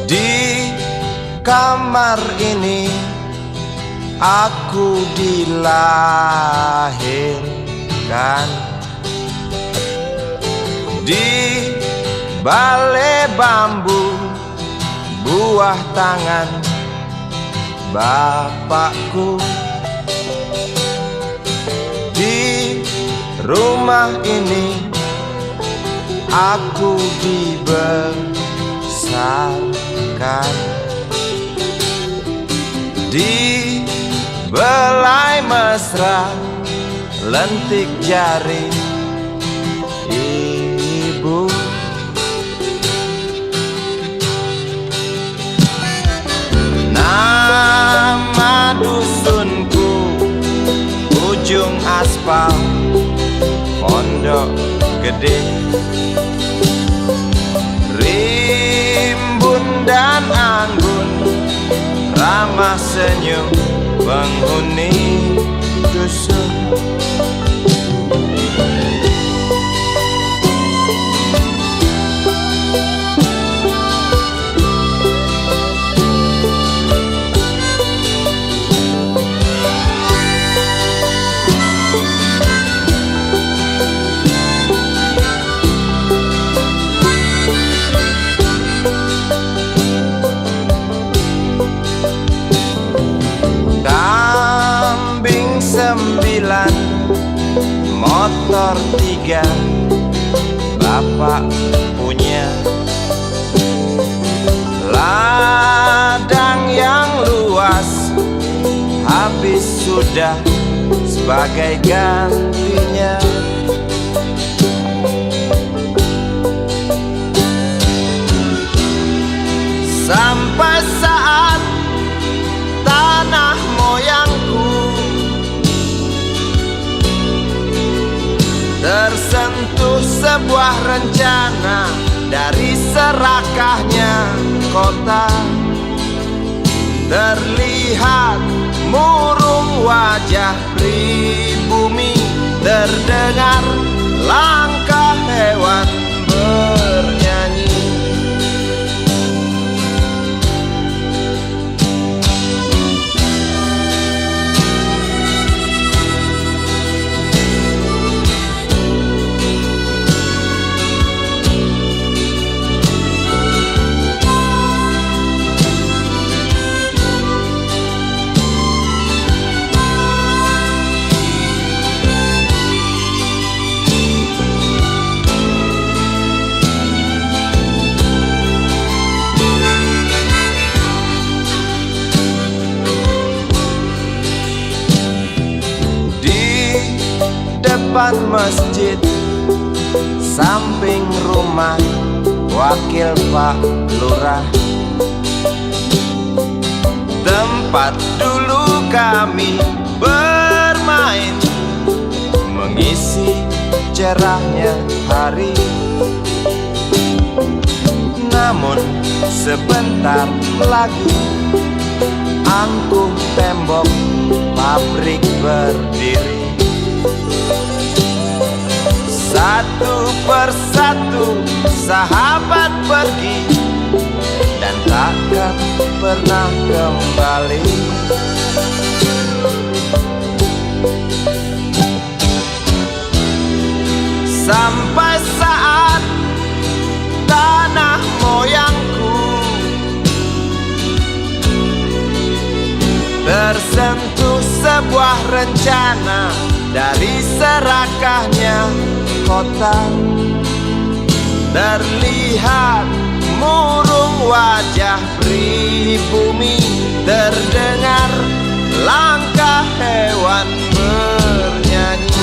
Di kamar ini aku dilahirkan, di balai bambu buah tangan bapakku. Di rumah ini aku dibesarkan, di belai mesra lentik jari ibu. Nama dusunku ujung aspal Pondok Gede. Rimbun dan anggun ramah senyum penghuni dusun. Sembilan, motor 3 bapak punya. Ladang yang luas habis sudah sebagai gantinya. Sampai saat tanah moyangku tersentuh sebuah rencana dari serakahnya kota. Terlihat murung wajah pribumi, terdengar langkah hewan bernyanyi. Depan masjid, samping rumah wakil Pak Lurah, tempat dulu kami bermain, mengisi cerahnya hari. Namun sebentar lagi angkuh tembok pabrik berdiri. Satu persatu sahabat pergi dan takkan pernah kembali. Sampai saat tanah moyangku tersentuh sebuah rencana dari serakahnya kota. Terlihat murung wajah pribumi, terdengar langkah hewan bernyanyi.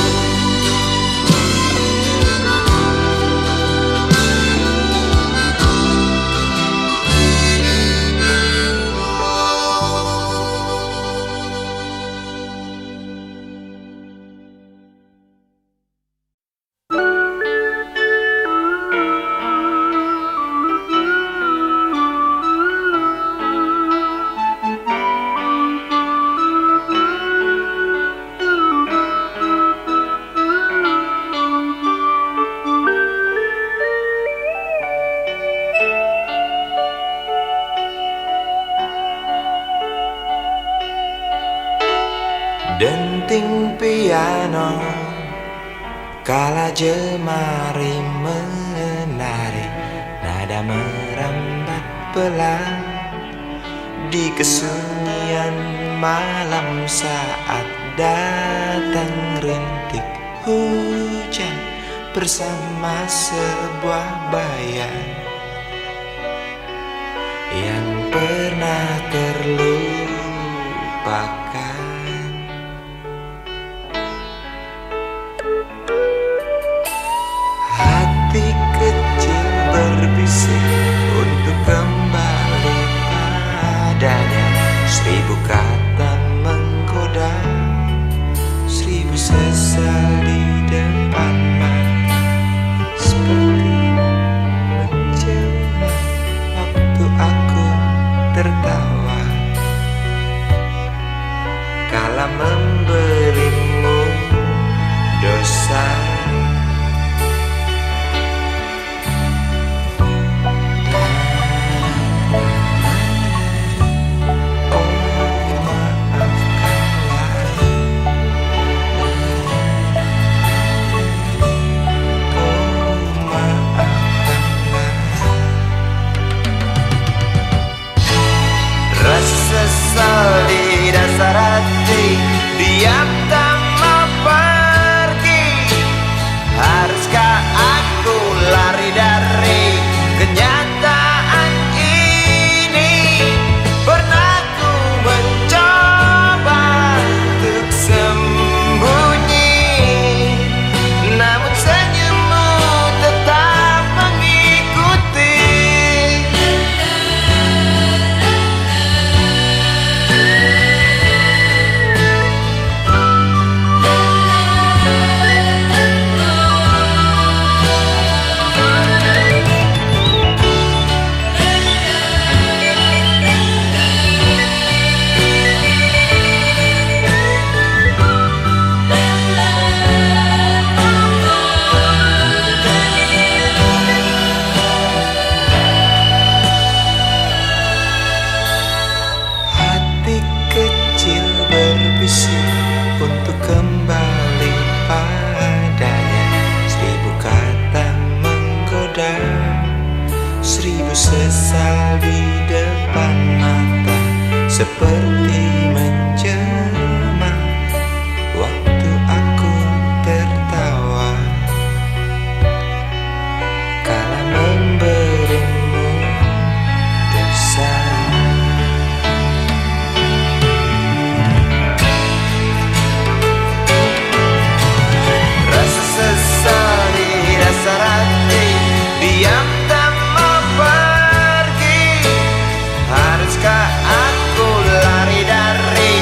denting piano kala jemari menari, nada merambat pelan di kesunyian malam saat datang rintik hujan bersama sebuah bayang yang pernah terlupakan. Hati kecil berbisik untuk kembali padanya. 1000 kata menggoda, 1000 sesal di depan mata, seperti menjelma waktu aku tertawa kala memberimu dosa. Sesal di dasar hati, diam tak mau pergi. Haruskah aku lari dari kenyataan ini? Pernah ku mencoba untuk sembunyi, namun senyummu tetap mengikuti. Untuk kembali padanya, 1000 kata menggoda, 1000 sesal di depan mata, seperti menjelma waktu aku tertawa kala memberimu dosa. Diam tak mau pergi. Haruskah aku lari dari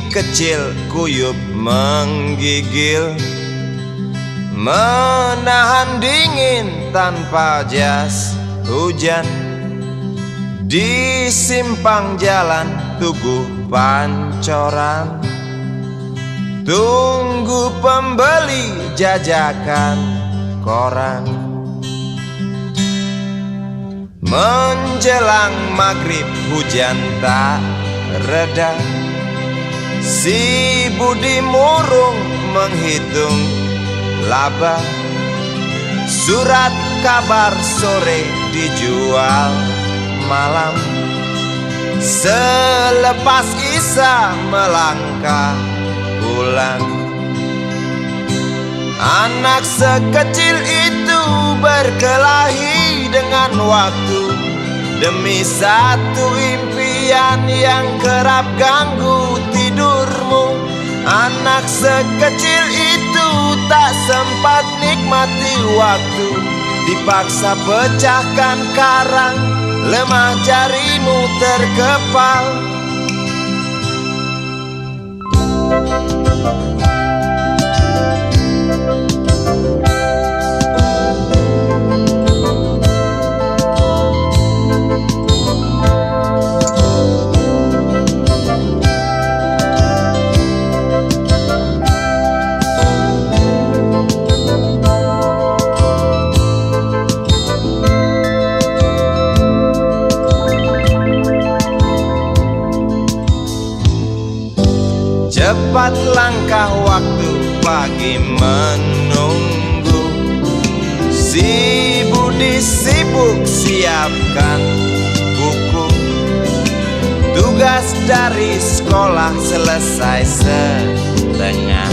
kecil kuyup menggigil, menahan dingin tanpa jas hujan. Di simpang jalan Tugu Pancoran, tunggu pembeli jajakan koran. Menjelang maghrib hujan tak reda, si Budi murung menghitung laba. Surat kabar sore dijual malam. Selepas Isya melangkah pulang. Anak sekecil itu berkelahi dengan waktu demi satu impian yang kerap ganggu tidurmu. Anak sekecil itu tak sempat nikmati waktu, dipaksa pecahkan karang, lemah jarimu terkepal. Cepat langkah waktu, pagi menunggu. Si Budi sibuk siapkan buku. Tugas dari sekolah selesai setengah.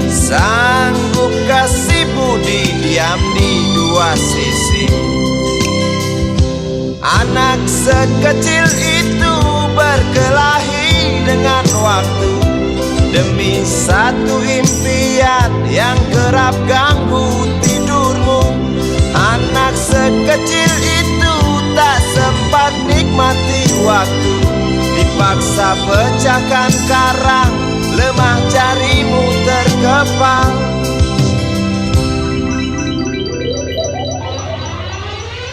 Sanggupkah si Budi diam di dua sisi? Anak sekecil itu berkelahi dengan waktu demi satu impian yang kerap ganggu tidurmu. Anak sekecil itu tak sempat nikmati waktu, dipaksa pecahkan karang, lemah jarimu terkepal.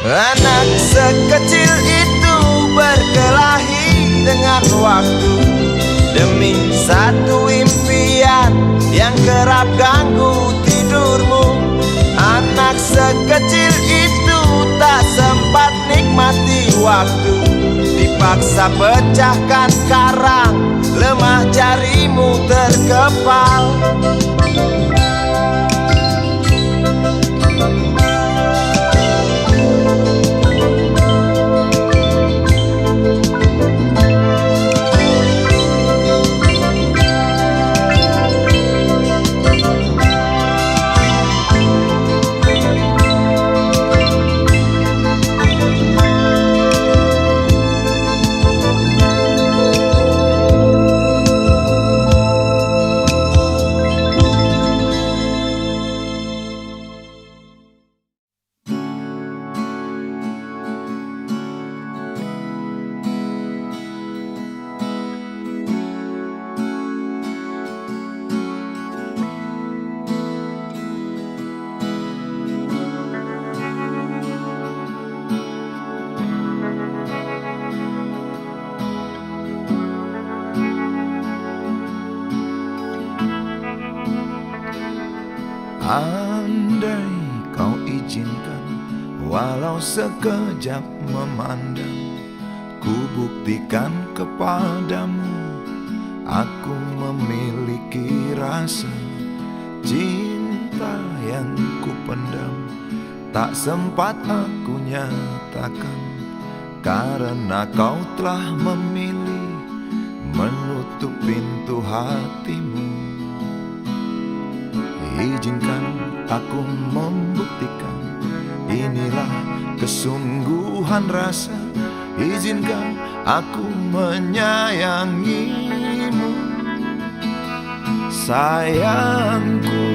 Anak sekecil itu berkelahi dengan waktu demi satu impian yang kerap ganggu tidurmu. Anak sekecil itu tak sempat nikmati waktu, dipaksa pecahkan karang, lemah jarimu terkepal. Andai kau izinkan, walau sekejap memandang, ku buktikan kepadamu, aku memiliki rasa cinta yang ku pendam. Tak sempat aku nyatakan, karena kau telah memilih menutup pintu hatimu. Izinkan aku membuktikan, inilah kesungguhan rasa. Izinkan aku menyayangimu, sayangku.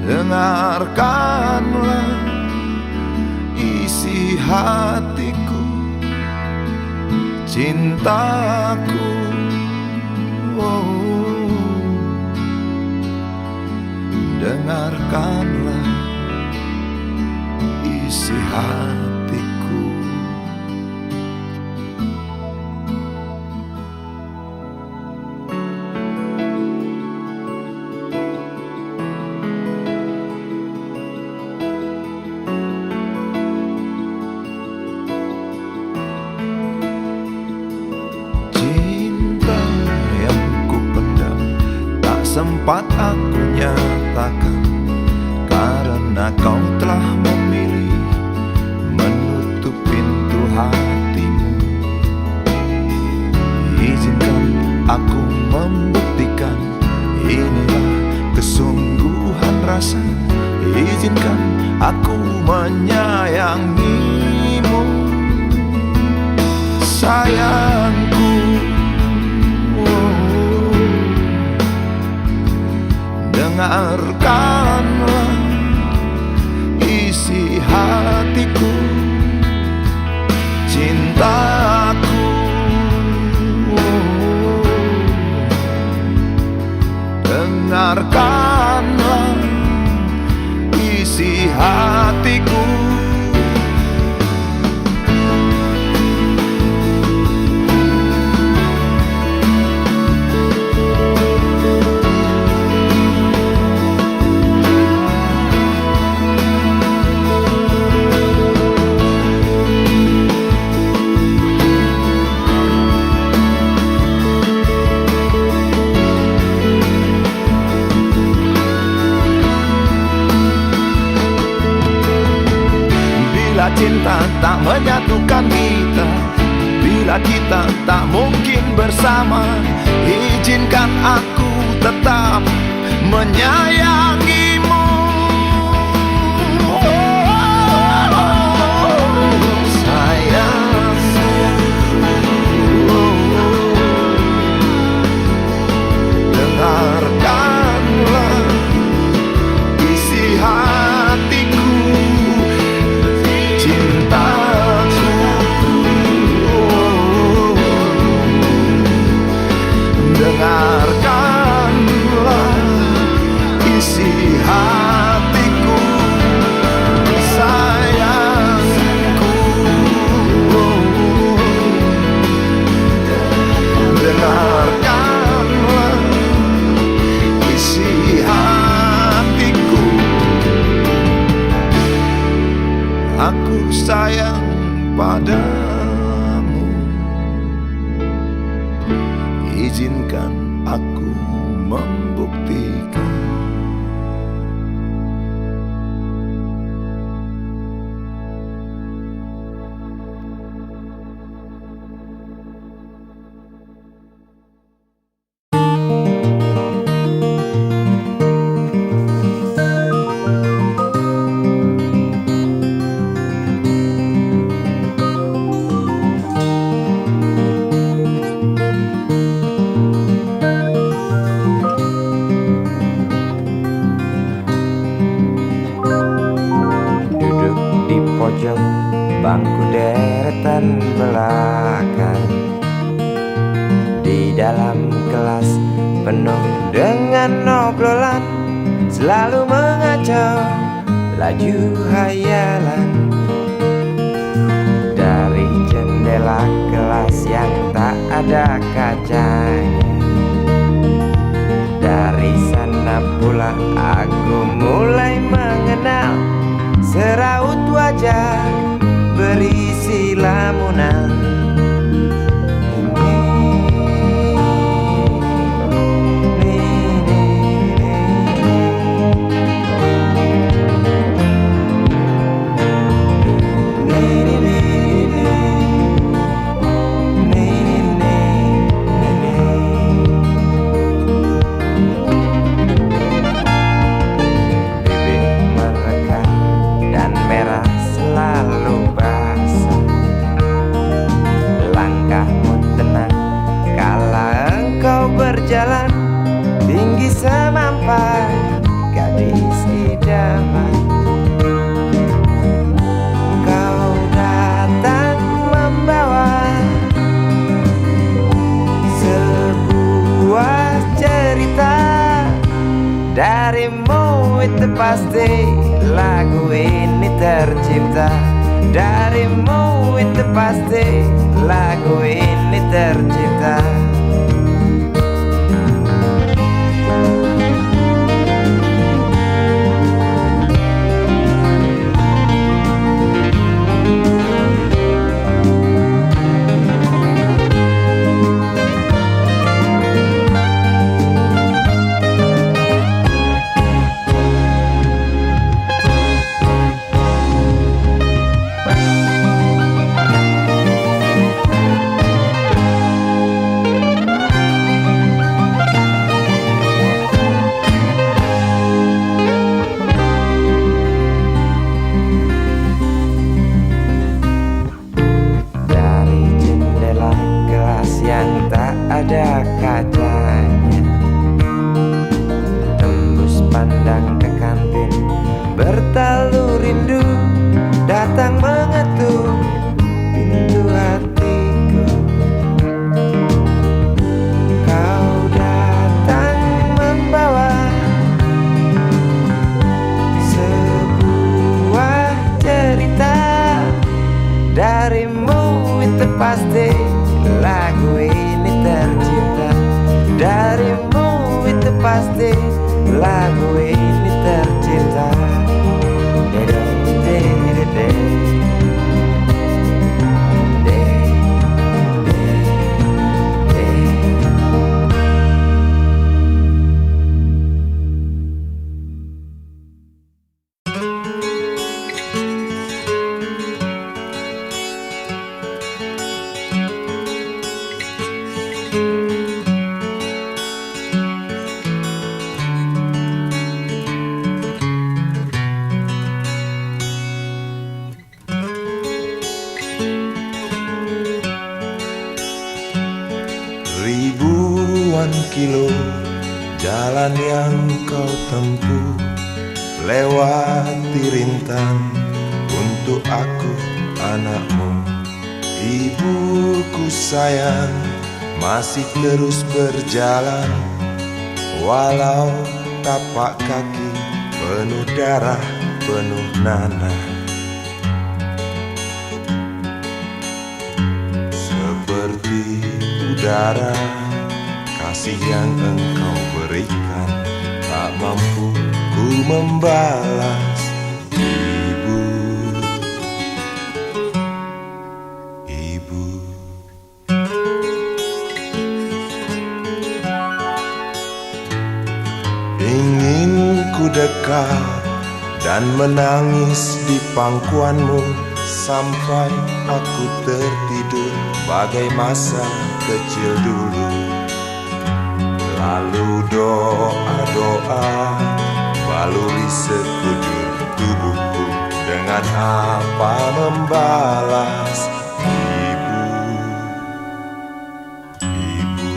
Dengarkanlah isi hatiku, cintaku. Oh, dengarkanlah isi hatiku. Cinta yang kupendam tak sempat aku nyatakan, karena kau telah memilih menutup pintu hatimu. Izinkan aku membuktikan, inilah kesungguhan rasa. Izinkan aku menyayangimu, sayangku. Oh, dengarkanlah isi hatiku, cintaku. Oh, dengarkanlah isi hatiku. Bila cinta tak menyatukan kita, bila kita tak mungkin bersama, izinkan aku tetap menyayangimu. Sayang, dengarkanlah isi hatiku, cintaku. Dengarkanlah isi hatiku, sayangku. Dengarkanlah isi hatiku. Aku sayang padamu, izinkan aku membuktikan. Pojok bangku deretan belakang, di dalam kelas penuh dengan obrolan, selalu mengacau laju hayalan. Dari jendela kelas yang tak ada kacanya, dari sana pula aku mulai mengenal seraut wajah berisi lamunan. Bibir merekat dan merah selalu pasti lagu ini tercipta darimu, itu pasti lagu ini tercipta. Ada kacanya, tembus pandang ke kantin, bertalu rindu datang mengetuk pintu hatiku. Kau datang membawa sebuah cerita darimu, itu pasti lagu ini tercipta darimu, itu pasti lagu ini tercipta. Ribuan kilo jalan yang kau tempuh, lewati rintang untuk aku anakmu. Ibuku sayang masih terus berjalan, walau tapak kaki penuh darah, penuh nanah. Seperti udara, kasih yang engkau berikan tak mampu ku membalas. Ibu, ibu. Ingin ku dekat dan menangis di pangkuanmu sampai aku tertidur bagai masa kecil dulu. Lalu doa-doa baluri sekujur tubuhku, dengan apa membalas. Ibu, ibu.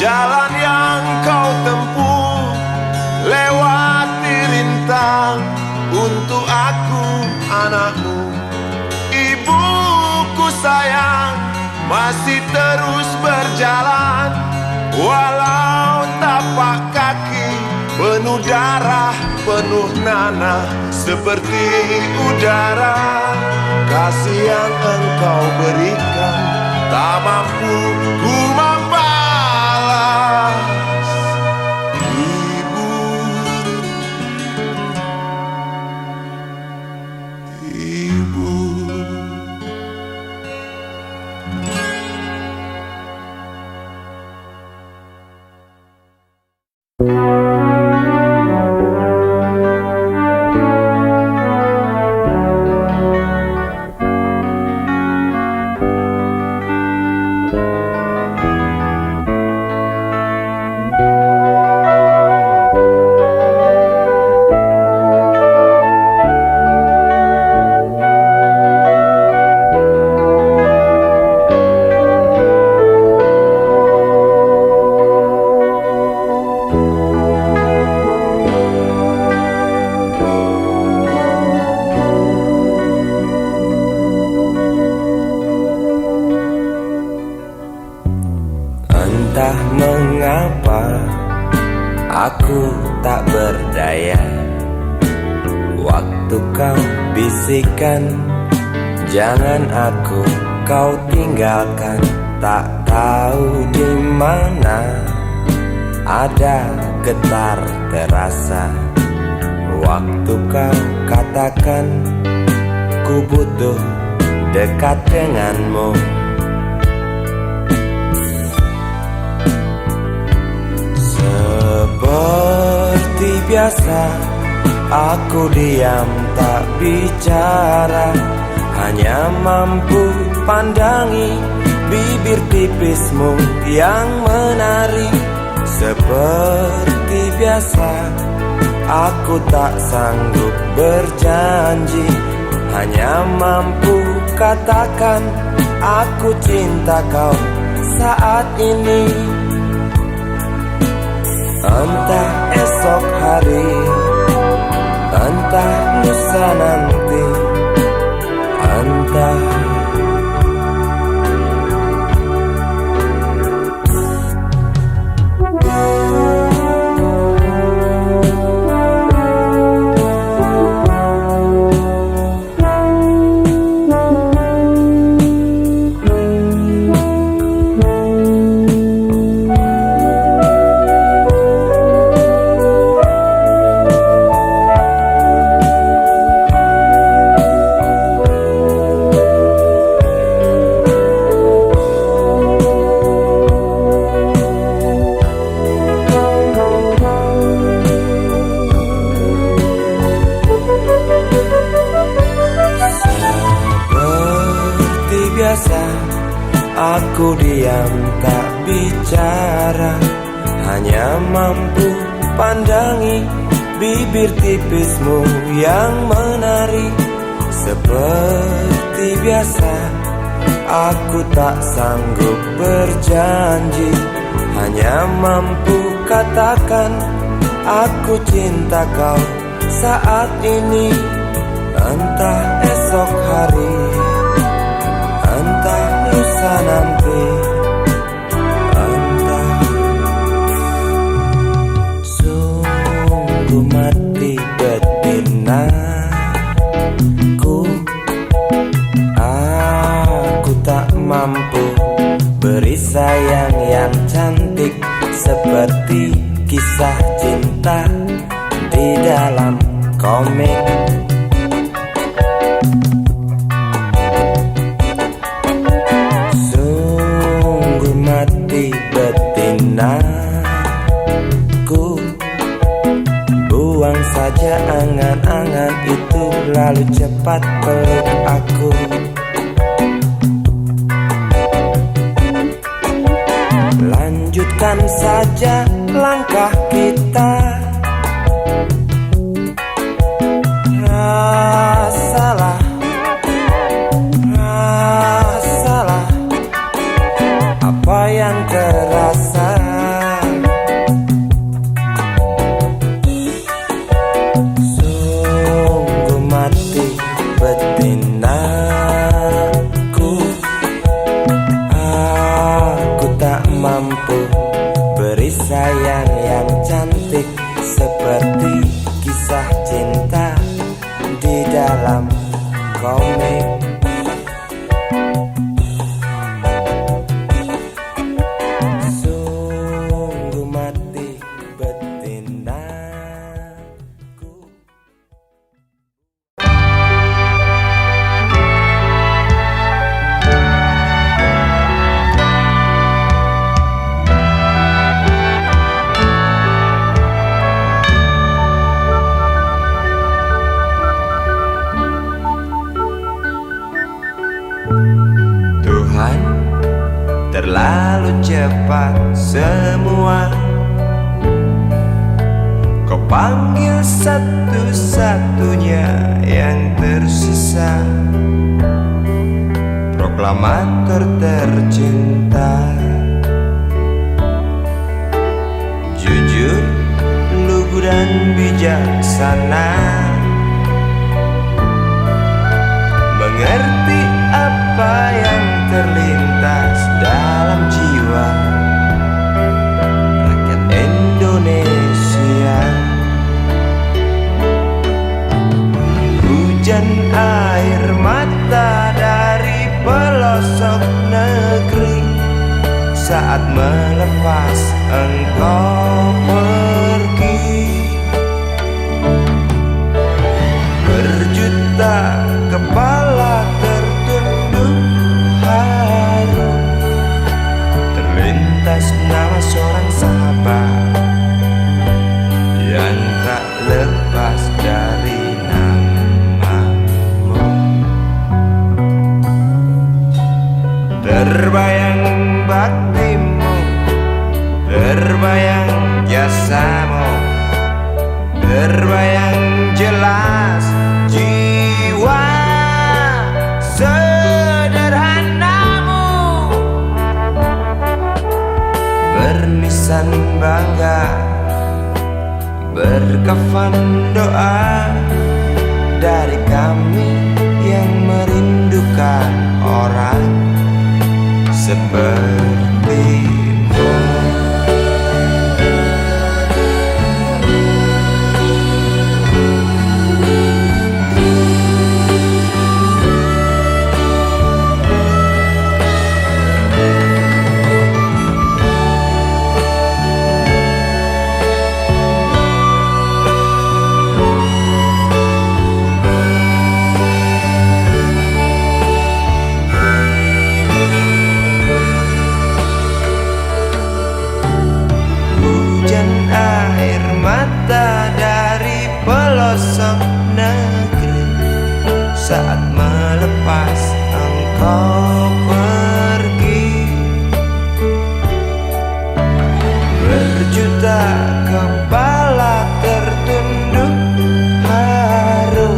Jalan yang kau tempuh, lewati rintang untuk aku anakmu. Ibuku sayang masih terus berjalan, walau tapak kaki penuh darah, penuh nanah. Seperti udara, kasih yang engkau berikan tak mampu ku membalas. bisikan, jangan aku kau tinggalkan. Tak tahu di mana ada getar terasa waktu kau katakan ku butuh dekat denganmu. Seperti biasa aku diam tak bicara, hanya mampu pandangi bibir tipismu yang menari. Seperti biasa aku tak sanggup berjanji, hanya mampu katakan aku cinta kau saat ini. Entah esok hari, entah lusa nanti, entah aku diam tak bicara, hanya mampu pandangi bibir tipismu yang menari. Seperti biasa aku tak sanggup berjanji, hanya mampu katakan aku cinta kau saat ini. Entah esok hari, entah lusa nanti, entah. Sungguh mati betinaku, aku tak mampu beri sayang yang cantik seperti kisah cinta di dalam komik. Betinaku, buang saja angan-angan itu, lalu cepat peluk aku. Lanjutkan saja langkah kita, rasalah apa yang terasa. Sungguh mati betinaku, aku tak mampu beri sayang yang cantik seperti kisah cinta di dalam komik. Terlalu cepat semua, kau panggil satu-satunya yang tersisa, proklamator tercinta. Jujur, lugu dan bijaksana, mengerti apa yang terlintas dalam jiwa rakyat Indonesia. Hujan air mata dari pelosok negeri saat melepas engkau pergi. Berjuta kepala tertunduk haru, terlintas nama seorang sahabat yang tak lepas dari namamu. Terbayang baktimu, terbayang jasamu, terbayang jelas jiwa sederhanamu, bernisan bangga, berkafan doa dari kami yang merindukan orang sepertimu. Pelosok negeri saat melepas engkau pergi. Berjuta kepala tertunduk haru,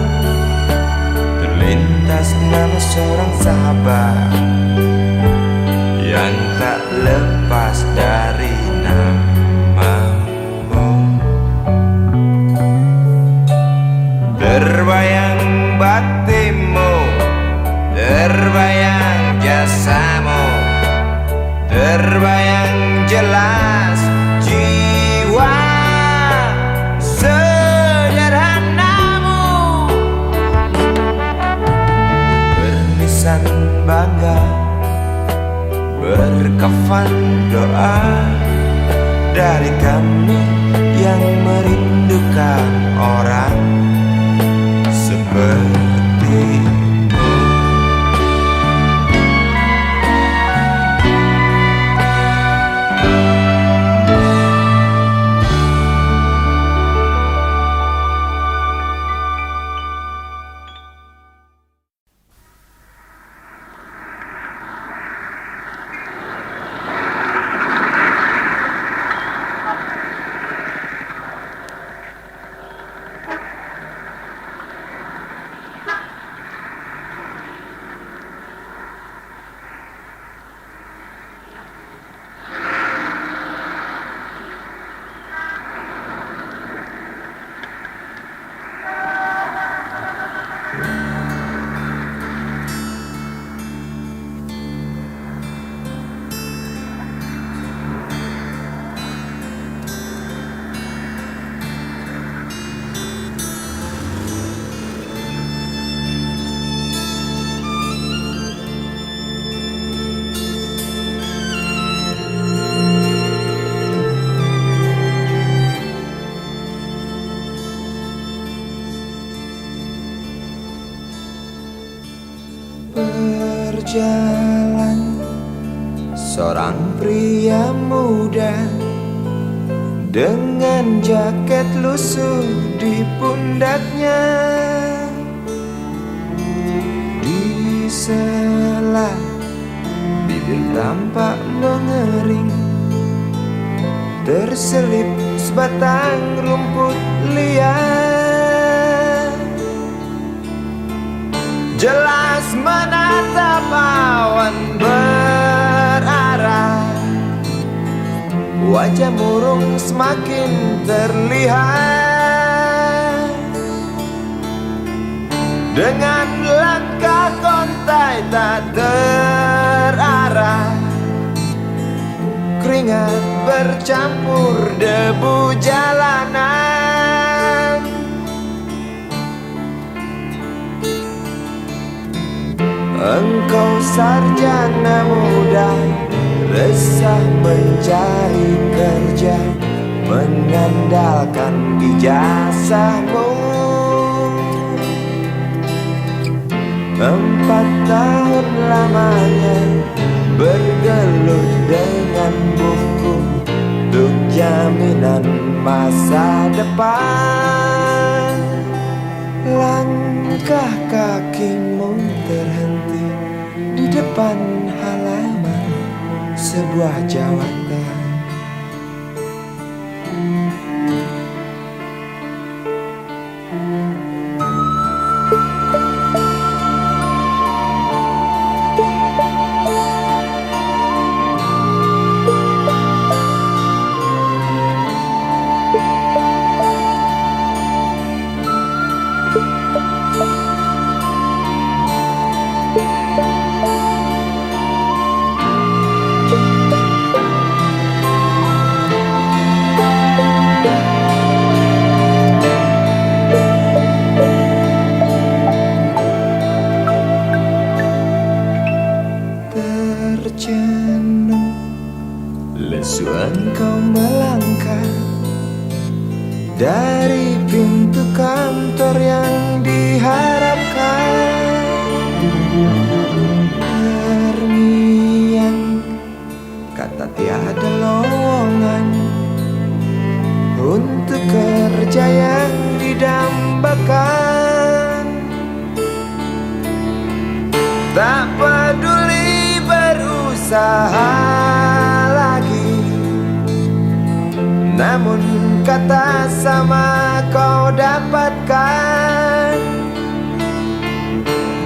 terlintas nama seorang sahabat yang tak lepas dari namamu. Terbayang baktimu, terbayang jasamu, terbayang jelas jiwa sederhanamu, bernisan bangga, berkafan doa dari kami yang merindukan orang seperti. Berjalan seorang pria muda dengan jaket lusuh di pundaknya. Di sela bibir tampak mengering, terselip sebatang rumput liar. Jelas menatap awan berarah, wajah murung semakin terlihat. Dengan langkah kontai tak terarah, keringat bercampur debu jalanan. Engkau sarjana muda, resah mencari kerja, mengandalkan ijazahmu. 4 tahun lamanya bergelut dengan buku untuk jaminan masa depan. Langkah kakimu terhenti di depan halaman sebuah jawatan. Terjenuh, lesu engkau melangkah dari pintu kantor yang diharapkan. Terngiang kata tiada lowongan untuk kerja yang didambakan. Tak peduli berusaha lagi, namun kata sama kau dapatkan.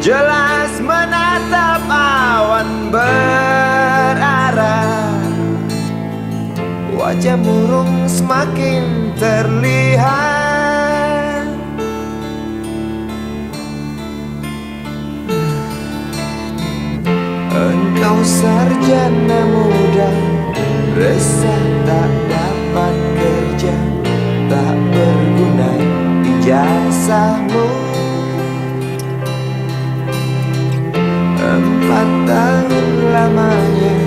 Jelas menatap awan berarah, wajah murung semakin terlihat. Engkau sarjana muda, resah tak dapat kerja, tak berguna ijazahmu. 4 tahun lamanya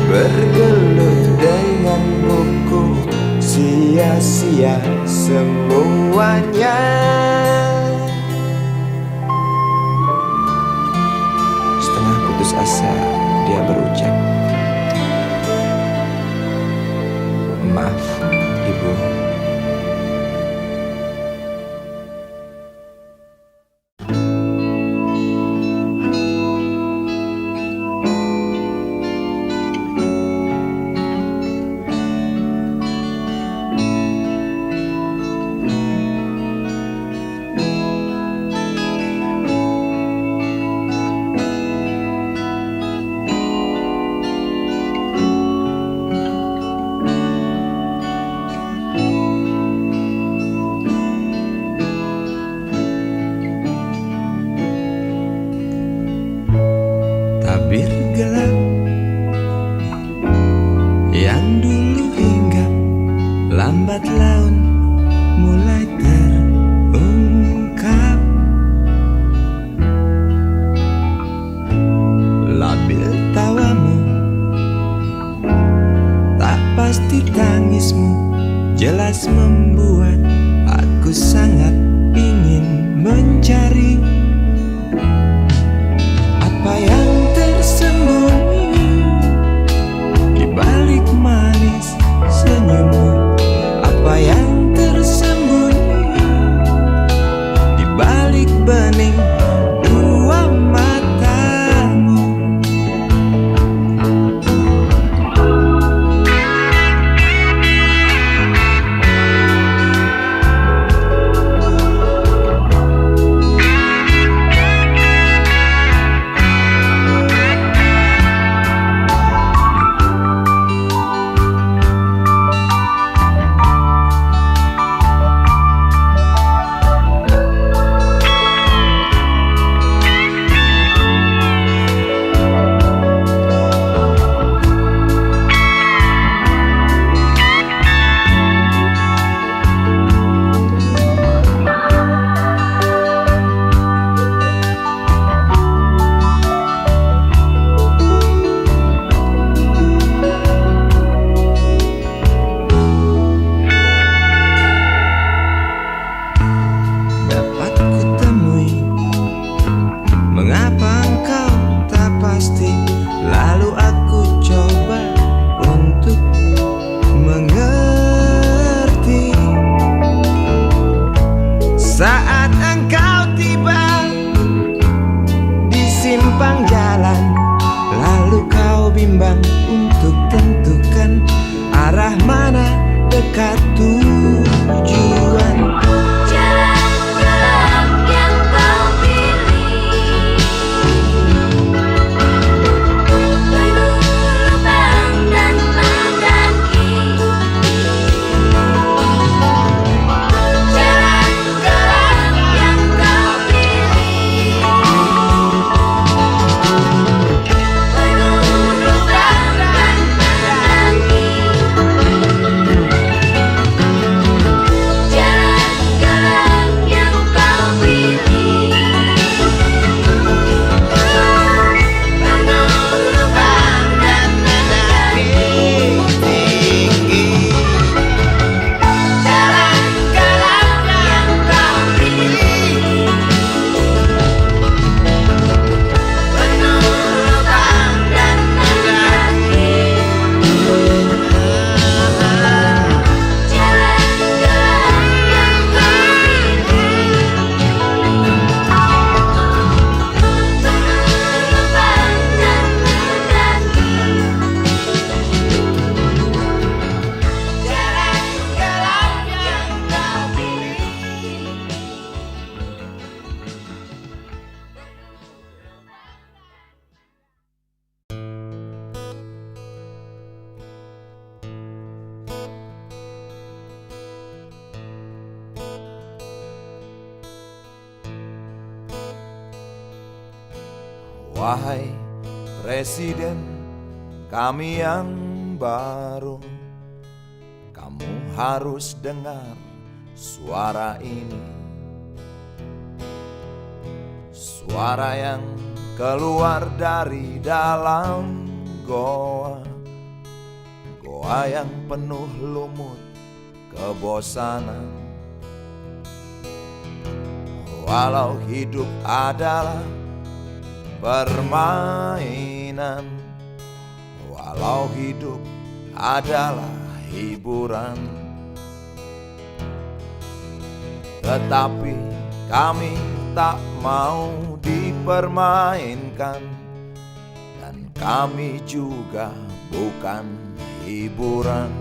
bergelut dengan buku, sia-sia semuanya. Setengah putus asa dia berucap, "Maaf, Ibu." Tabir gelap yang dulu hinggap, lambat laun mulai terungkap. Labil tawamu, tak pasti tangismu, jelas membuat aku sangat ingin mencari apa yang tersembunyi di balik manis senyummu. Apa yang tersembunyi di balik bening dua matamu. lapang jalan, lalu kau bimbang untuk tentukan arah mana dekat tujuan. Jalan gelap yang kau pilih, penuh lubang dan mendaki. Jalan gelap yang kau pilih, penuh lubang dan mendaki. Jalan gelap yang kau pilih, penuh lubang dan mendaki. Jalan gelap yang kau pilih, penuh lubang dan mendaki. Jalan gelap yang kau pilih, penuh lubang dan mendaki. Jalan gelap yang kau pilih. Wahai Presiden kami yang baru, kamu harus dengar suara ini. Suara yang keluar dari dalam goa, goa yang penuh lumut kebosanan. Walau hidup adalah permainan, walau hidup adalah hiburan, tetapi kami tak mau dipermainkan, dan kami juga bukan hiburan.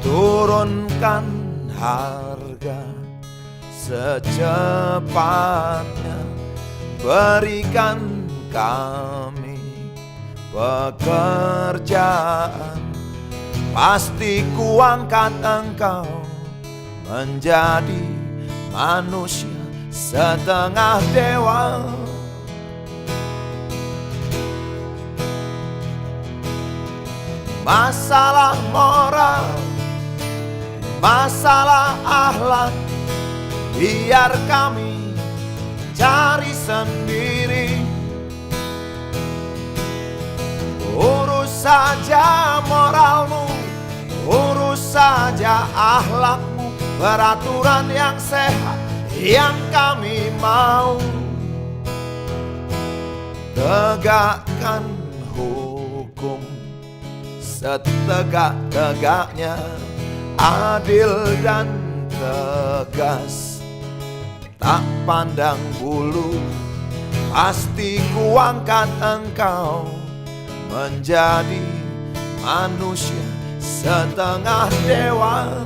Turunkan harga secepatnya, berikan kami pekerjaan. Pasti kuangkat engkau menjadi manusia setengah dewa. Masalah moral, masalah akhlak, biar kami cari sendiri. Urus saja moralmu, urus saja akhlakmu, peraturan yang sehat yang kami mau. Tegakkan hukum setegak-tegaknya, adil dan tegas, tak pandang bulu. Pasti kuangkat engkau menjadi manusia setengah dewa.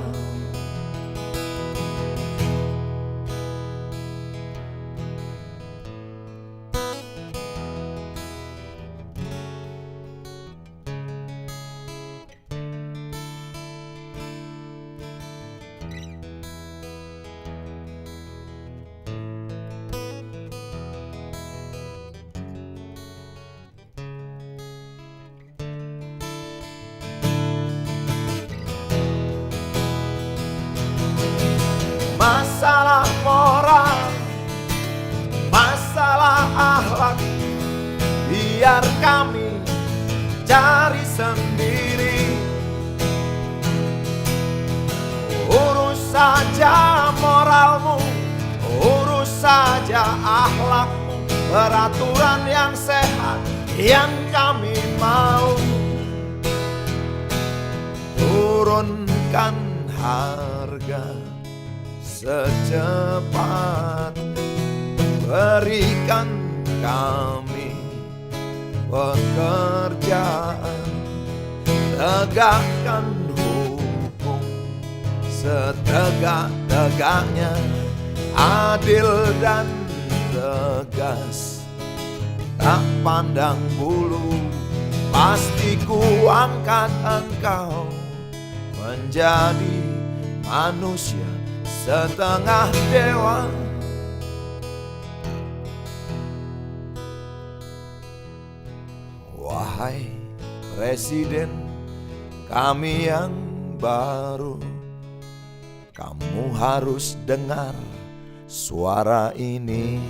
Masalah moral, masalah akhlak, biar kami cari sendiri. Urus saja moralmu, urus saja akhlakmu, peraturan yang sehat yang kami mau. Turunkan harga secepat, berikan kami pekerjaan, tegakkan hukum setegak-tegaknya, adil dan tegas, tak pandang bulu. Pasti ku angkat engkau menjadi manusia setengah dewa. Wahai Presiden kami yang baru, kamu harus dengar suara ini.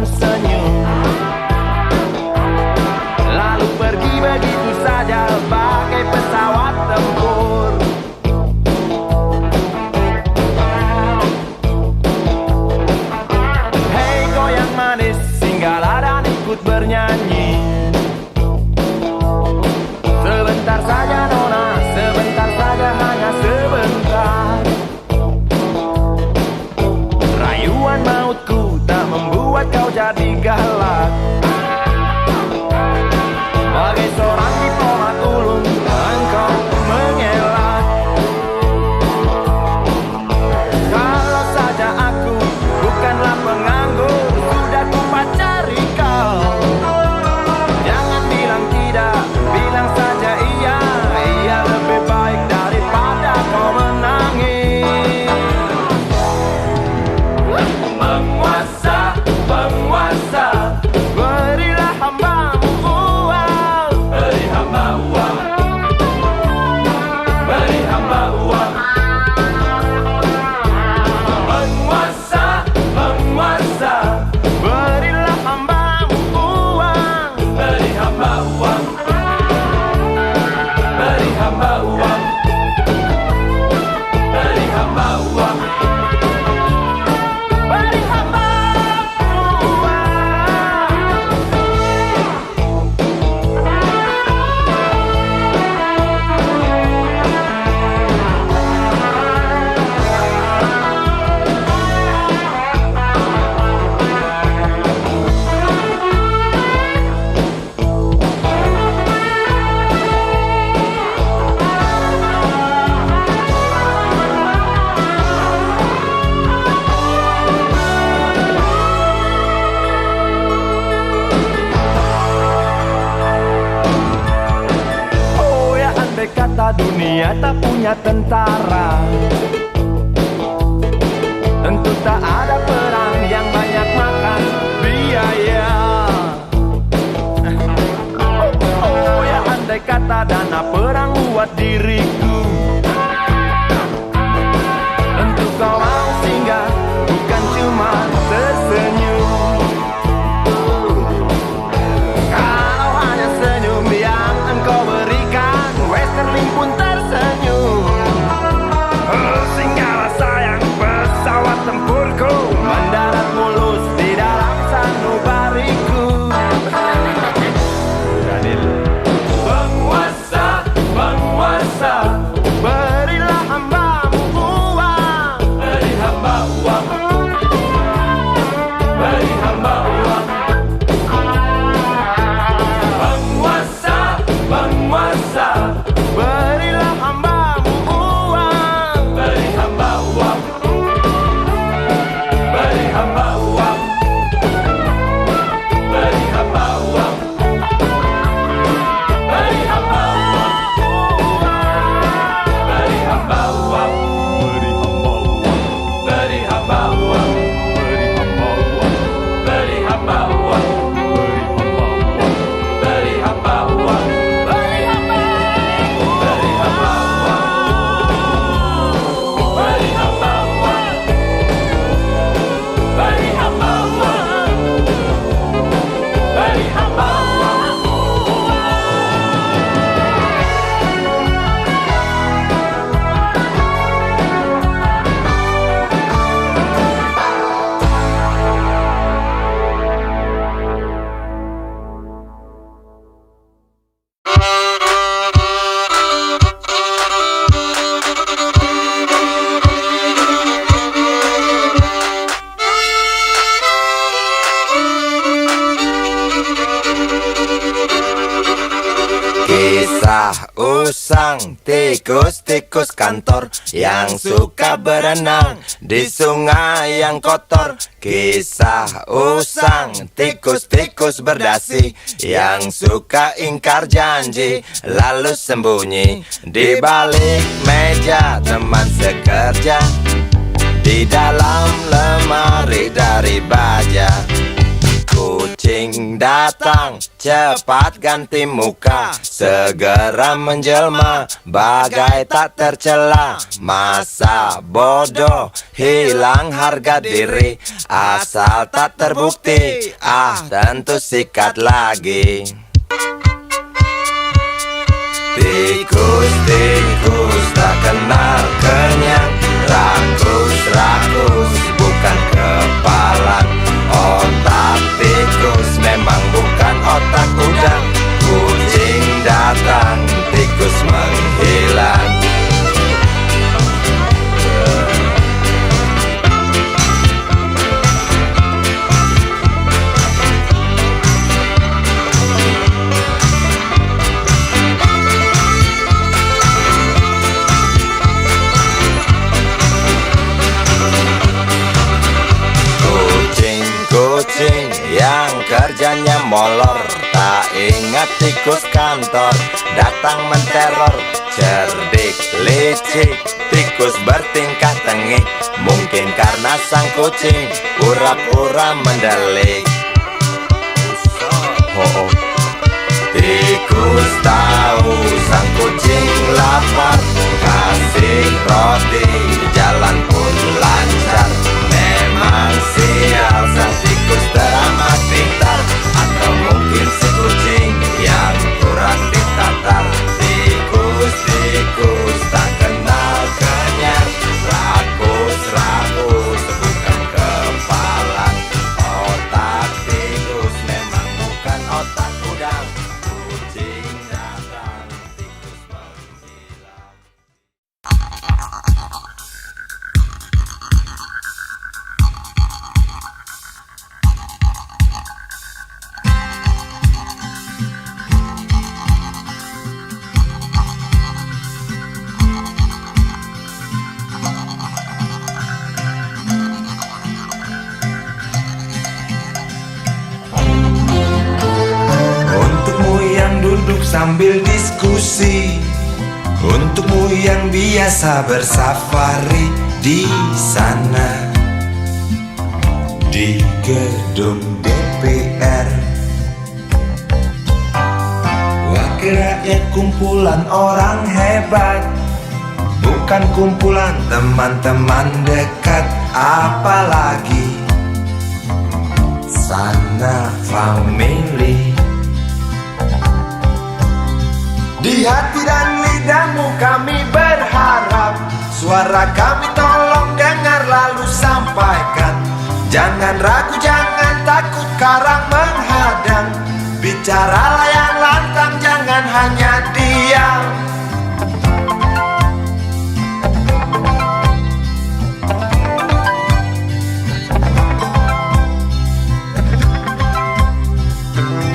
Senyum, lalu pergi begitu saja bagai pesawat tempur. Hei goyang manis, singgahlah dan ikut bernyanyi. Sebentar saja nona, sebentar saja, hanya sebentar. Rayuan mautku tak membuat kau jadi galak. Bagai seorang diplomat ulung, engkau mengelak. Kalau saja aku bukanlah penganggur, sudah ku pacari kau. Jangan bilang tidak, bilang saja iya. Iya lebih baik daripada kau menangis. Penguasa, penguasa, berilah hambamu uang. Beri hamba uang, beri hamba uang. Penguasa, penguasa, berilah hambamu uang. Beri hamba uang, beri hamba uang, beri hamba uang. Kata dunia tak punya tentara, tentu tak ada perang yang banyak makan biaya. Oh ya andai kata dana perang buat diriku, tentu kau mau singgah, bukan cuma tersenyum. Kalau hanya senyum yang engkau berikan, Westerling pun tersenyum. usang, tikus-tikus kantor yang suka berenang di sungai yang kotor. Kisah usang, tikus-tikus berdasi yang suka ingkar janji lalu sembunyi di balik meja teman sekerja, di dalam lemari dari baja. Kucing datang, cepat ganti muka, segera menjelma, bagai tak tercela. Masa bodoh, hilang harga diri, asal tak terbukti, tentu sikat lagi. Tikus-tikus tak kenal kenyang, rakus-rakus bukan kepalan. Otak tikus memang bukan otak udang. Kucing datang, tikus menghilang. Kucing yang kerjanya molor, tak ingat tikus kantor datang menteror. Cerdik, licik, tikus bertingkah tengik, mungkin karena sang kucing pura-pura mendelik. Tikus tahu sang kucing lapar, kasih roti, jalan pun lancar. Memang sial sang tikus teramat pintar, atau mungkin si kucing yang kurang ditatar. Tikus-tikus tak kenal kenyang, rakus-rakus bukan kepalan. Otak tikus memang bukan otak udang. Kucing datang, tikus menghilang. Untukmu yang duduk sambil diskusi, untukmu yang biasa bersafari di sana, di gedung DPR. Wakil rakyat kumpulan orang hebat, bukan kumpulan teman-teman dekat. Apalagi sana family. Di hati dan lidahmu kami berharap, suara kami tolong dengar lalu sampaikan. Jangan ragu, jangan takut karang menghadang, bicaralah yang lantang, jangan hanya diam.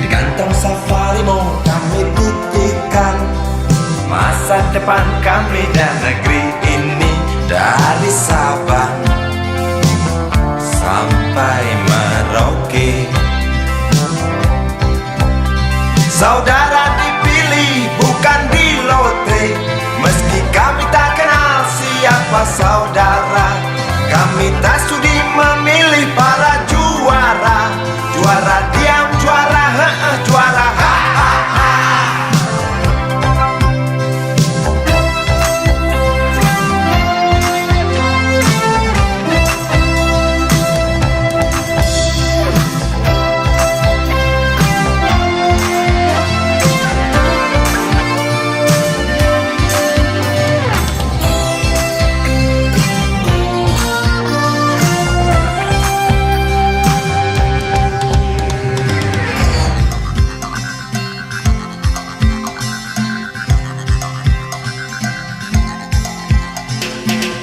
Di kantong safari mau kami titipkan masa depan kami dan negeri ini, dari Sabang sampai Merauke. Saudara dipilih bukan di lotre, meski kami tak kenal siapa saudara. Kami tak sudi memilih para juara, juara diam, juara juara ha.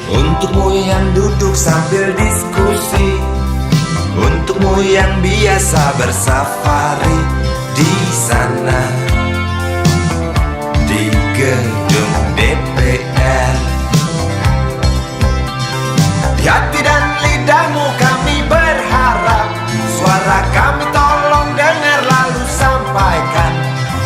Untukmu yang duduk sambil diskusi, untukmu yang biasa bersafari di sana, di gedung jati dan lidahmu kami berharap. Suara kami tolong dengar lalu sampaikan.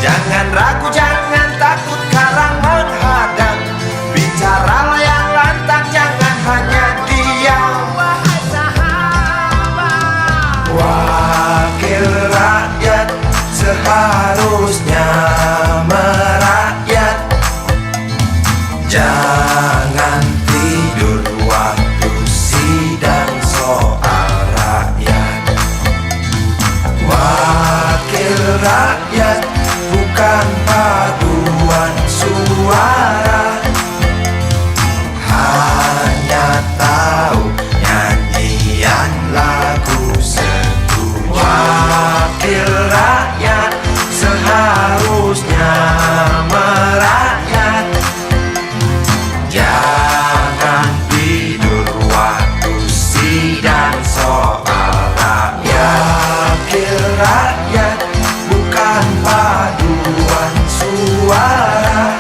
Jangan ragu, jangan takut karang menghadang. Bicaralah yang lantang, jangan hanya diam. Wahai sahabat, wakil rakyat seharusnya merakyat. Jangan tidur waktu sidang soal rakyat. Wakil rakyat bukan paduan suara, hanya tahu nyanyian lagu setuju. Wakil rakyat seharusnya merakyat. Jangan tidur waktu sidang soal rakyat. Wakil rakyat bukan paduan suara,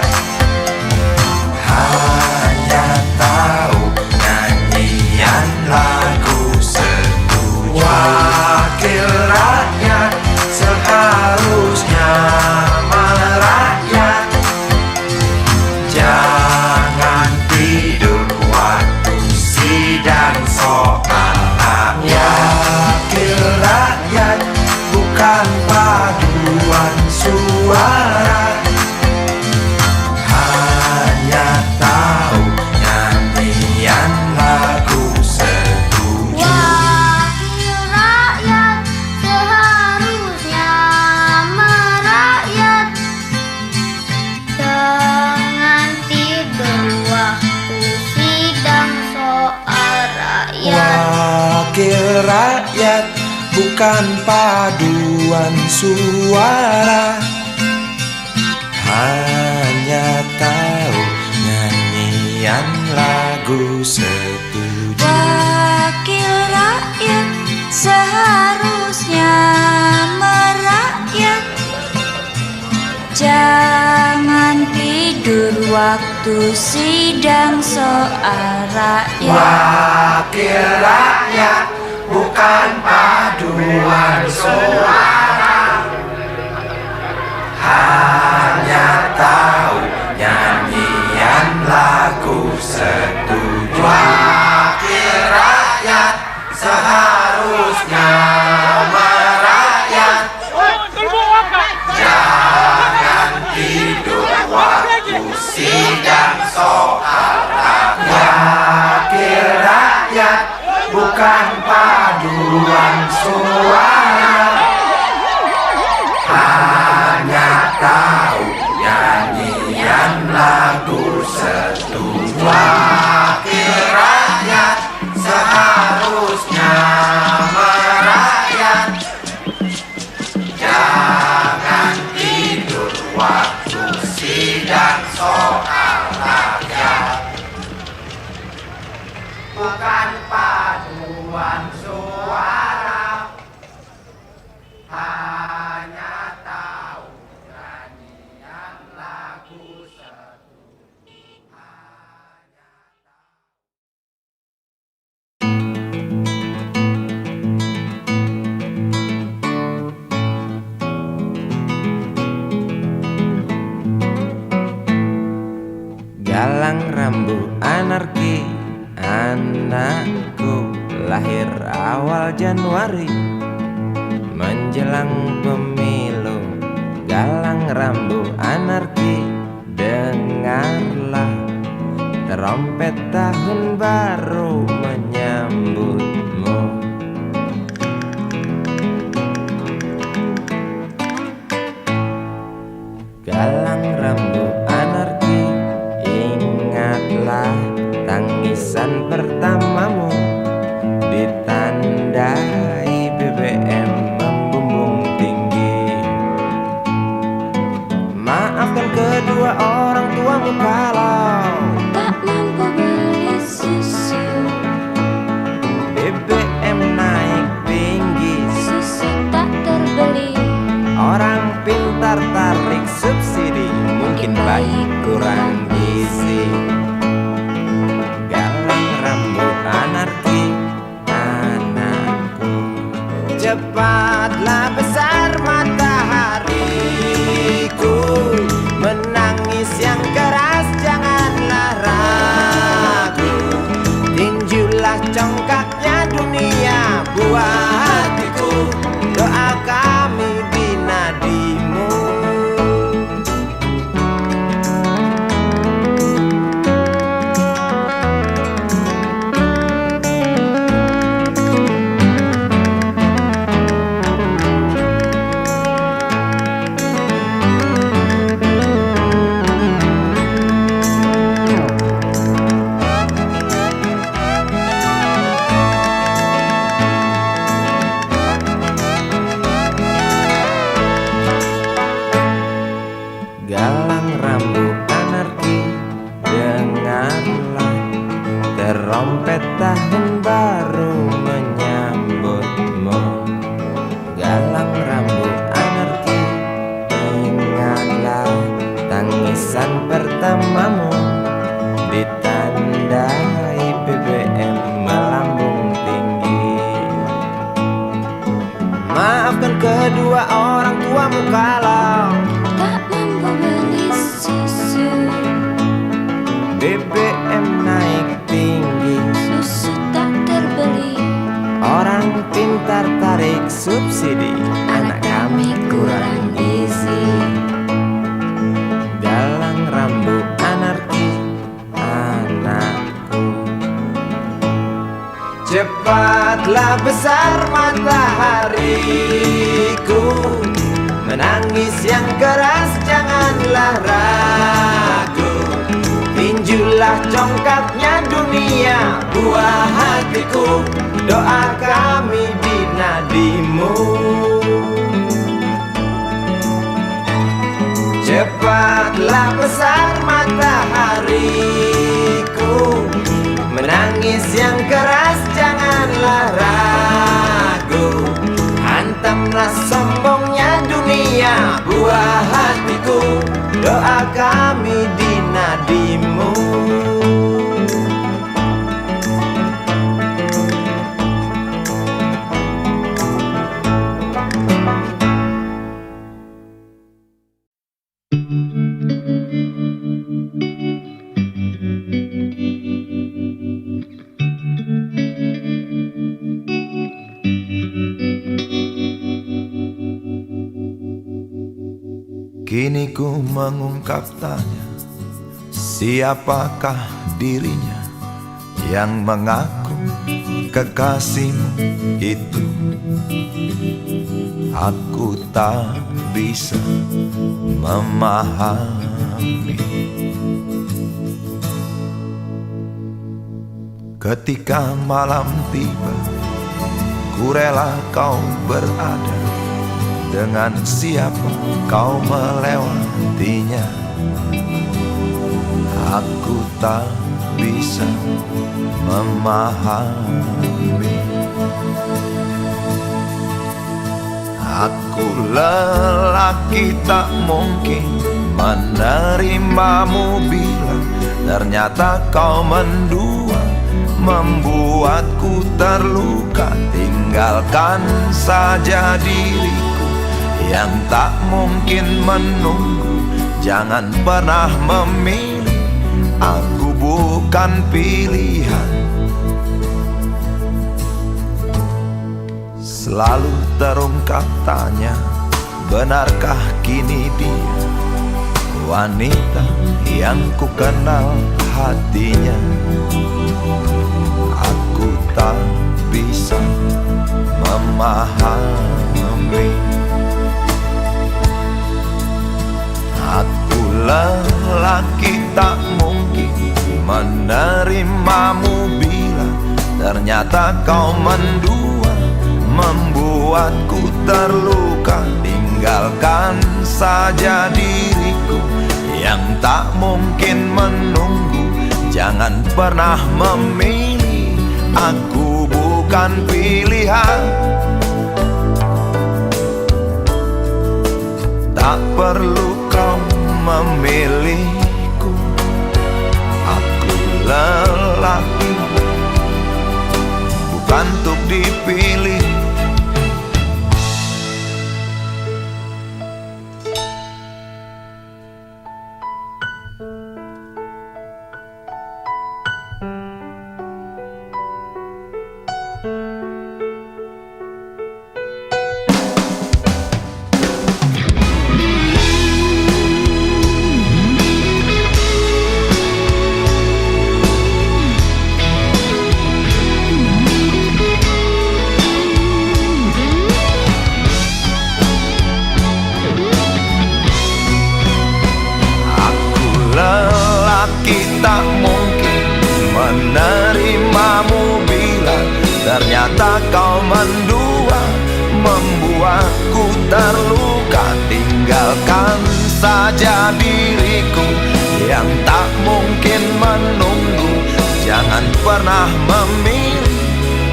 hanya tahu nyanyian lagu setuju. Wakil rakyat seharusnya merakyat. Jangan tidur waktu sidang soal rakyat. Wakil rakyat bukan paduan suara, hanya tahu nyanyian lagu setuju. Wakil rakyat seharusnya merakyat. Jangan tidur waktu sidang soal rakyat. Wakil rakyat bukan paduan suara, hanya tahu nyanyian lagu setuju. Wakil rakyat seharusnya merakyat. Jangan tidur waktu sidang soal rakyat. Wakil rakyat bukan paduan suara, hanya tahu nyanyian lagu setuju. Wakil rakyat seharusnya merakyat. Jangan tidur waktu sidang soal rakyat. Wakil rakyat bukan paduan suara, hanya tahu nyanyian lagu setuju. Wakil rakyat seharusnya merakyat. Jangan tidur waktu sidang soal rakyat. Bukan paduan suara, hanya tahu nyanyian lagu setuju. Galang rambu anarki, anakku lahir awal Januari menjelang pemilu. Galang rambu anarki, dengarlah trompet tahun baru menyambutmu. Galang rambu anarki, ingatlah tangisan pertamamu ditandai BBM membumbung tinggi. Maafkan kedua orang tuamu kalau Tak mampu beli susu. Cepatlah besar matahariku, menangis yang keras janganlah ragu. Tinjulah congkaknya dunia buah hatiku, doa kami di nadimu. Galang rambut anarki, dengarlah terompet tahun baru menyambutmu. Galang rambut anarki, ingatlah tangisan pertamamu, ditandai BBM melambung tinggi. Maafkan kedua orang tuamu kalau tak mampu beli susu, BBM naik tinggi. susu tak terbeli. Orang pintar tarik subsidi, Anak kami kurang gizi. galang rambut anarki, anakku. Cepatlah besar matahariku, menangis yang keras janganlah ragu. Tinjulah congkaknya dunia buah hatiku, doa kami di nadimu. Cepatlah besar matahariku, menangis yang keras janganlah ragu. Hantamlah sombongnya dunia buah hatiku, doa kami di nadimu. Kini ku mengungkap tanya, siapakah dirinya yang mengaku kekasihmu itu? Aku tak bisa memahami. Ketika malam tiba, ku rela kau berada. Dengan siapa kau melewatinya? Aku tak bisa memahami. Aku lelaki tak mungkin menerimamu bila ternyata kau mendua, membuatku terluka. Tinggalkan saja diriku yang tak mungkin menunggu. Jangan pernah memilih, aku bukan pilihan. Selalu terungkap tanya, benarkah kini dia wanita yang ku kenal hatinya? Aku tak bisa memahami. Aku lelaki tak mungkin menerimamu bila ternyata kau mendua, membuatku terluka. Tinggalkan saja diriku yang tak mungkin menunggu. Jangan pernah memilih, aku bukan pilihan. Tak perlu kau memilihku, aku lelaki bukan untuk dipilih. mendua, membuatku terluka. Tinggalkan saja diriku yang tak mungkin menunggu. Jangan pernah memilih,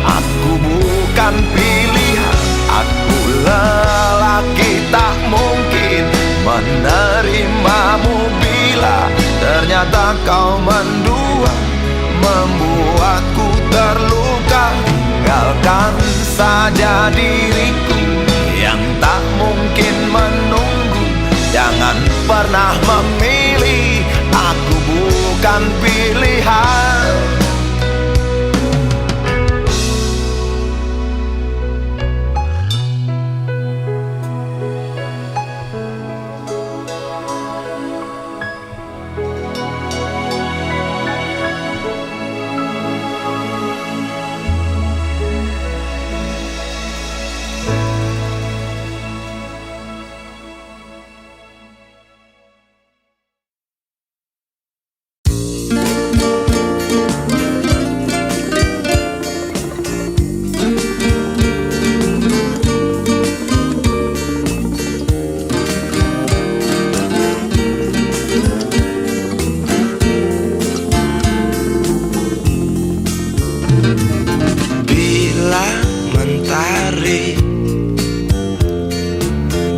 aku bukan pilihan. Aku lelaki tak mungkin menerimamu bila ternyata kau mendua, membuatku terluka. Tinggalkan saja diriku yang tak mungkin menunggu. Jangan pernah memilih, aku bukan pilihan.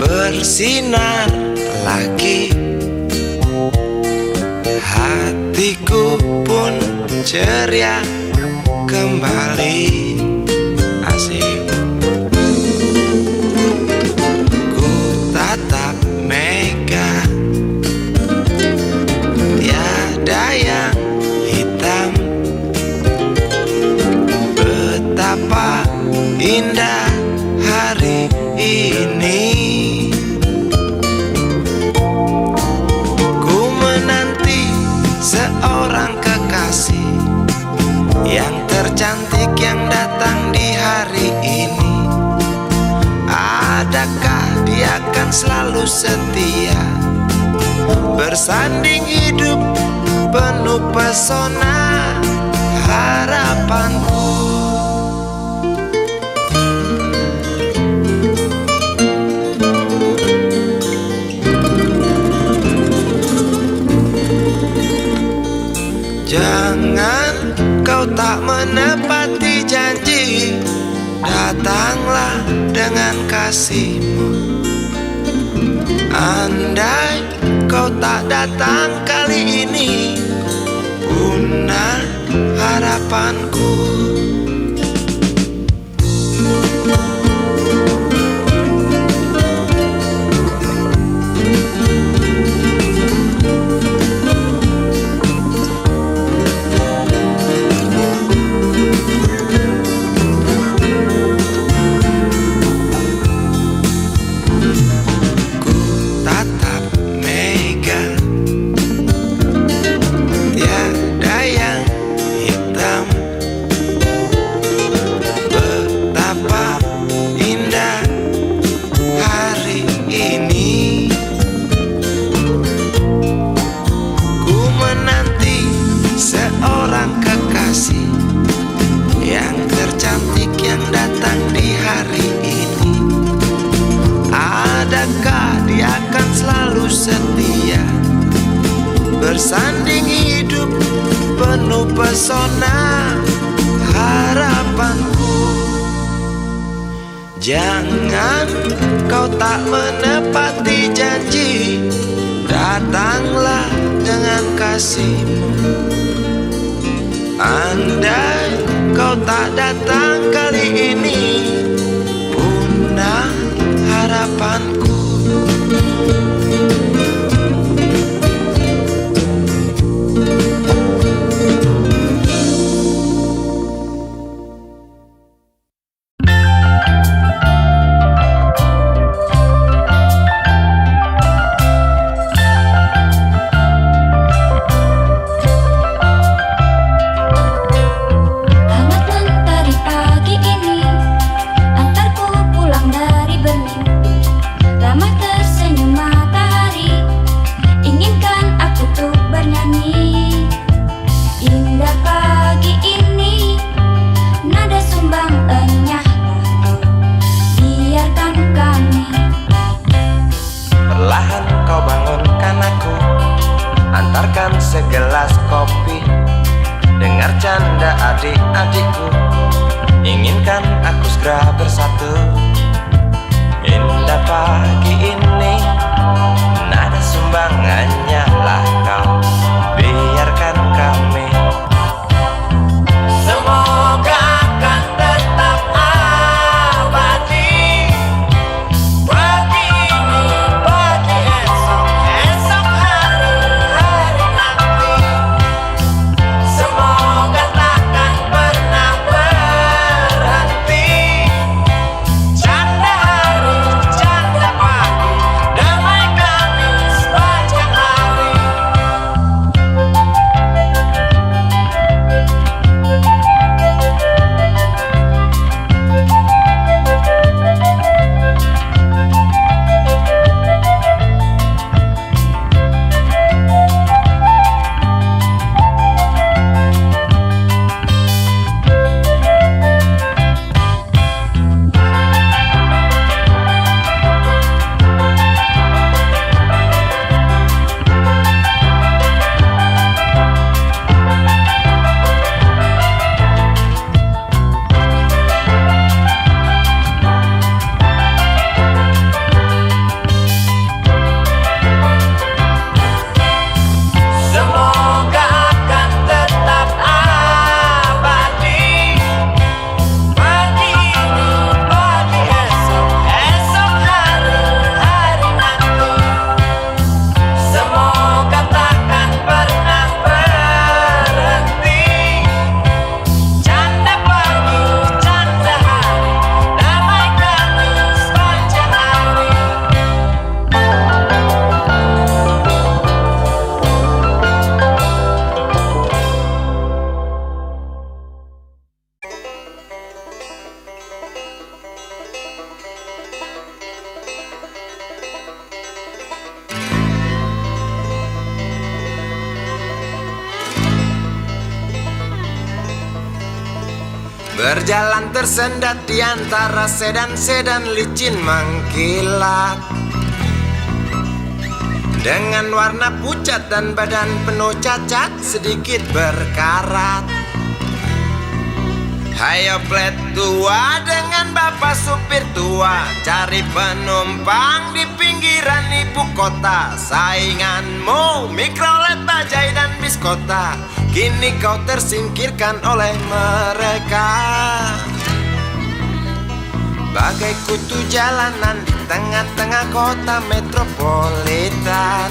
Bersinar lagi, hatiku pun ceria kembali. Asik. Ku tatap mega, tiada yang hitam. Betapa indah hari ini. Seorang kekasih yang tercantik yang datang di hari ini. Adakah dia akan selalu setia, bersanding hidup penuh pesona harapanku. Jangan kau tak menepati janji, datanglah dengan kasihmu. Andai kau tak datang kali ini, punah harapanku. Yang tercantik yang datang di hari ini. Adakah dia akan selalu setia, bersanding hidup penuh pesona harapanku. Jangan kau tak menepati janji, datanglah dengan kasihmu. Andai kau tak datang kali ini, punah harapanku. Antarku pulang dari bermimpi, satu. Indah pagi ini, nada sumbangannya lah kau. Biarkan kami. Semoga akan tetap abadi. Pagi ini, pagi esok, esok hari, hari nanti. Semoga takkan pernah berhenti. Canda hari, canda pagi, damai kami sepanjang hari. Semoga akan tetap abadi. Pagi ini, pagi esok, esok hari, hari nanti. Semoga takkan pernah berhenti. Canda pagi, canda hari, damai kami sepanjang hari. Berjalan tersendat di antara sedan-sedan licin mengkilat, dengan warna pucat dan badan penuh cacat sedikit berkarat. Hayo plet tua dengan bapak supir tua, cari penumpang di pinggiran ibu kota. Sainganmu Mikrolet, Bajai dan Biskota, kini kau tersingkirkan oleh mereka. Bagai kutu jalanan di tengah-tengah kota metropolitan,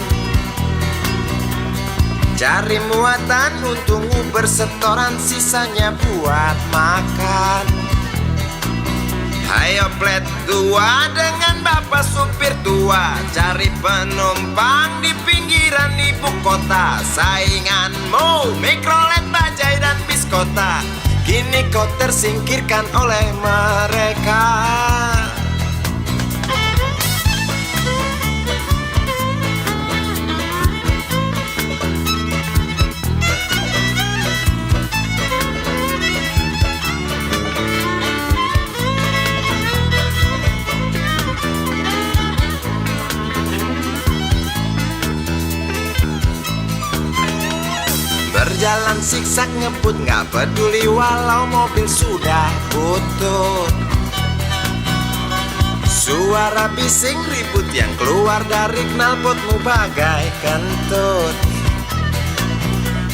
cari muatan untungmu bersetoran, sisanya buat makan. Hayo plet tua dengan bapak supir tua, cari penumpang di pinggiran ibu kota. Sainganmu Mikrolet, Bajai dan Biskota, kini kau tersingkirkan oleh mereka. Berjalan siksak ngebut, gak peduli walau mobil sudah butut. Suara bising ribut yang keluar dari knalpotmu bagai kentut.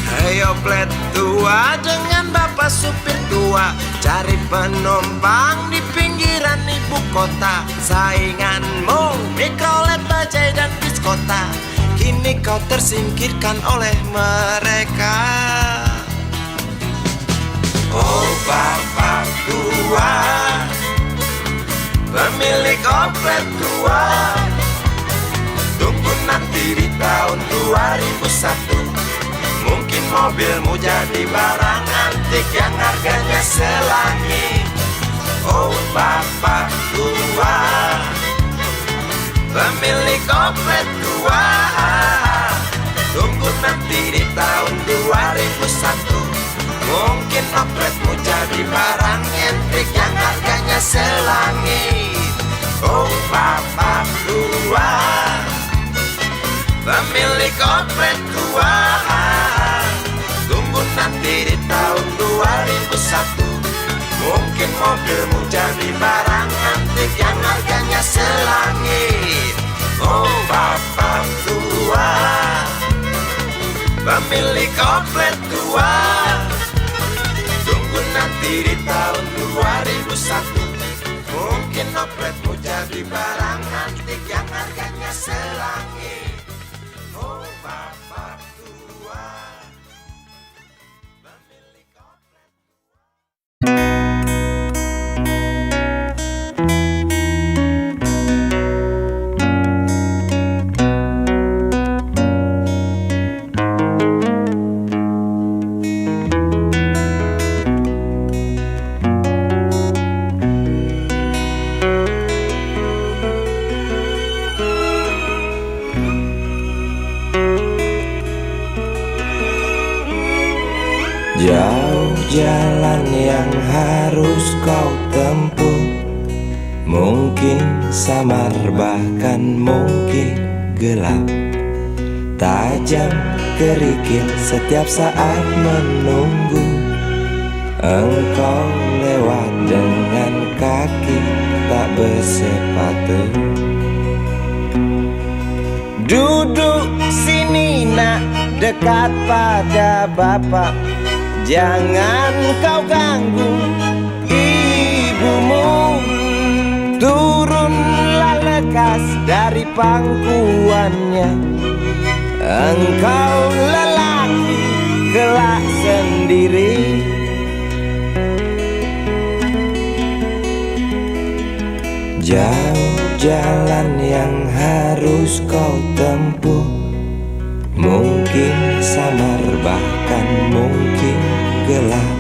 Hayo plet tua dengan bapak supir tua, cari penumpang di pinggiran ibu kota. Sainganmu Mikrolet, Bajai dan Biskota, kini kau tersingkirkan oleh mereka. Oh bapak tua, pemilik oplet tua, tunggu nanti di tahun 2001. Mungkin mobilmu jadi barang antik yang harganya selangit. Oh bapak tua, pemilik oplet tua, tunggu nanti di tahun 2001. Mungkin opletmu jadi barang antik yang harganya selangit. Oh bapak tua, pemilik oplet tua, tunggu nanti di tahun 2001. Mungkin mobilmu jadi barang antik yang harganya selangit. Oh bapak tua, pemilik oplet tua, tunggu nanti di tahun 2001. Mungkin opletmu jadi barang antik yang harganya selangit. Oh bapak tua, pemilik oplet. Jauh jalan yang harus kau tempuh, mungkin samar bahkan mungkin gelap. Tajam kerikil setiap saat menunggu engkau lewat dengan kaki tak bersepatu. Duduk sini nak, dekat pada bapak. Jangan kau ganggu ibumu. Turunlah lekas dari pangkuannya. Engkau lelaki kelak sendiri. Jauh jalan yang harus kau tempuh, mungkin samar bahkan mungkin gelap.